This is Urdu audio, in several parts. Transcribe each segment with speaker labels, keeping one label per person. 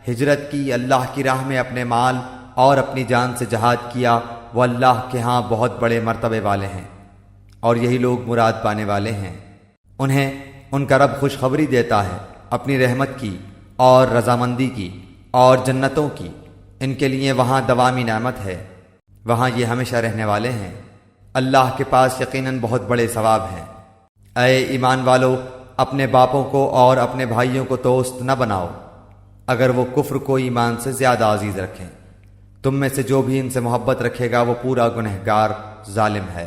Speaker 1: ہجرت کی، اللہ کی راہ میں اپنے مال اور اپنی جان سے جہاد کیا، وہ اللہ کے ہاں بہت بڑے مرتبے والے ہیں، اور یہی لوگ مراد پانے والے ہیں۔ انہیں ان کا رب خوشخبری دیتا ہے اپنی رحمت کی اور رضامندی کی اور جنتوں کی، ان کے لیے وہاں دوامی نعمت ہے، وہاں یہ ہمیشہ رہنے والے ہیں۔ اللہ کے پاس یقیناً بہت بڑے ثواب ہیں۔ اے ایمان والو، اپنے باپوں کو اور اپنے بھائیوں کو دوست نہ بناؤ اگر وہ کفر کو ایمان سے زیادہ عزیز رکھیں۔ تم میں سے جو بھی ان سے محبت رکھے گا وہ پورا گنہگار ظالم ہے۔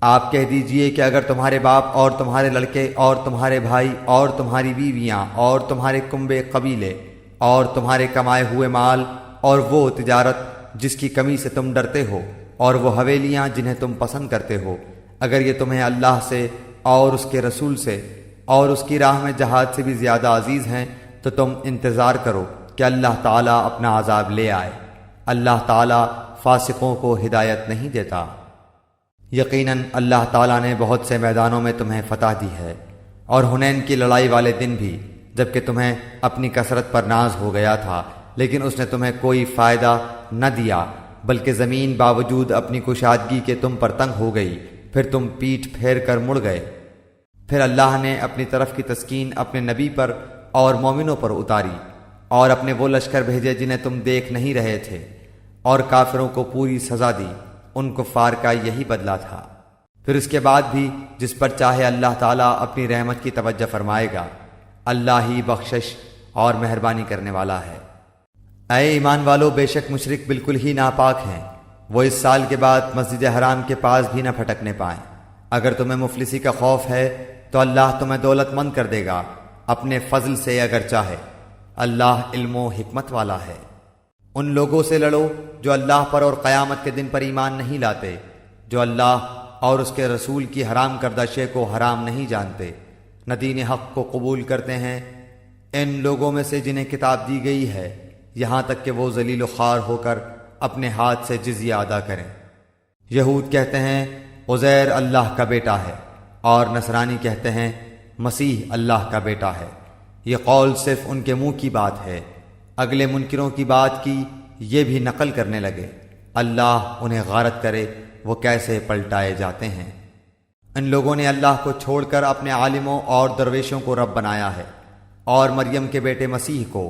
Speaker 1: آپ کہہ دیجئے کہ اگر تمہارے باپ اور تمہارے لڑکے اور تمہارے بھائی اور تمہاری بیویاں اور تمہارے کنبے قبیلے اور تمہارے کمائے ہوئے مال اور وہ تجارت جس کی کمی سے تم ڈرتے ہو اور وہ حویلیاں جنہیں تم پسند کرتے ہو، اگر یہ تمہیں اللہ سے اور اس کے رسول سے اور اس کی راہ میں جہاد سے بھی زیادہ عزیز ہیں تو تم انتظار کرو کہ اللہ تعالیٰ اپنا عذاب لے آئے۔ اللہ تعالیٰ فاسقوں کو ہدایت نہیں دیتا۔ یقیناً اللہ تعالیٰ نے بہت سے میدانوں میں تمہیں فتح دی ہے، اور حنین کی لڑائی والے دن بھی، جبکہ تمہیں اپنی کثرت پر ناز ہو گیا تھا، لیکن اس نے تمہیں کوئی فائدہ نہ دیا، بلکہ زمین باوجود اپنی کشادگی کے تم پر تنگ ہو گئی، پھر تم پیٹھ پھیر کر مڑ گئے۔ پھر اللہ نے اپنی طرف کی تسکین اپنے نبی پر اور مومنوں پر اتاری، اور اپنے وہ لشکر بھیجے جنہیں تم دیکھ نہیں رہے تھے، اور کافروں کو پوری سزا دی۔ ان کفار کا یہی بدلہ تھا۔ پھر اس کے بعد بھی جس پر چاہے اللہ تعالیٰ اپنی رحمت کی توجہ فرمائے گا۔ اللہ ہی بخشش اور مہربانی کرنے والا ہے۔ اے ایمان والو، بے شک مشرک بالکل ہی ناپاک ہیں، وہ اس سال کے بعد مسجد حرام کے پاس بھی نہ پھٹکنے پائیں۔ اگر تمہیں مفلسی کا خوف ہے تو اللہ تمہیں دولت مند کر دے گا اپنے فضل سے اگر چاہے۔ اللہ علم و حکمت والا ہے۔ ان لوگوں سے لڑو جو اللہ پر اور قیامت کے دن پر ایمان نہیں لاتے، جو اللہ اور اس کے رسول کی حرام کردہ شے کو حرام نہیں جانتے، نہ دین حق کو قبول کرتے ہیں، ان لوگوں میں سے جنہیں کتاب دی گئی ہے، یہاں تک کہ وہ ذلیل و خوار ہو کر اپنے ہاتھ سے جزیہ ادا کریں۔ یہود کہتے ہیں عزیر اللہ کا بیٹا ہے، اور نصرانی کہتے ہیں مسیح اللہ کا بیٹا ہے۔ یہ قول صرف ان کے منہ کی بات ہے، اگلے منکروں کی بات کی یہ بھی نقل کرنے لگے۔ اللہ انہیں غارت کرے وہ کیسے پلٹائے جاتے ہیں۔ ان لوگوں نے اللہ کو چھوڑ کر اپنے عالموں اور درویشوں کو رب بنایا ہے، اور مریم کے بیٹے مسیح کو،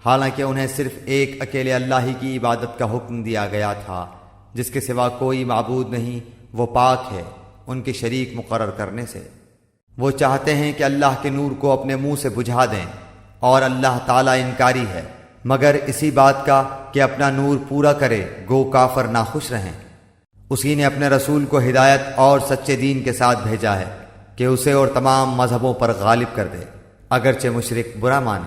Speaker 1: حالانکہ انہیں صرف ایک اکیلے اللہ ہی کی عبادت کا حکم دیا گیا تھا، جس کے سوا کوئی معبود نہیں، وہ پاک ہے ان کے شریک مقرر کرنے سے۔ وہ چاہتے ہیں کہ اللہ کے نور کو اپنے منہ سے بجھا دیں، اور اللہ تعالیٰ انکاری ہے مگر اسی بات کا کہ اپنا نور پورا کرے، گو کافر ناخوش رہیں۔ اسی نے اپنے رسول کو ہدایت اور سچے دین کے ساتھ بھیجا ہے کہ اسے اور تمام مذہبوں پر غالب کر دے، اگرچہ مشرک برا مانے۔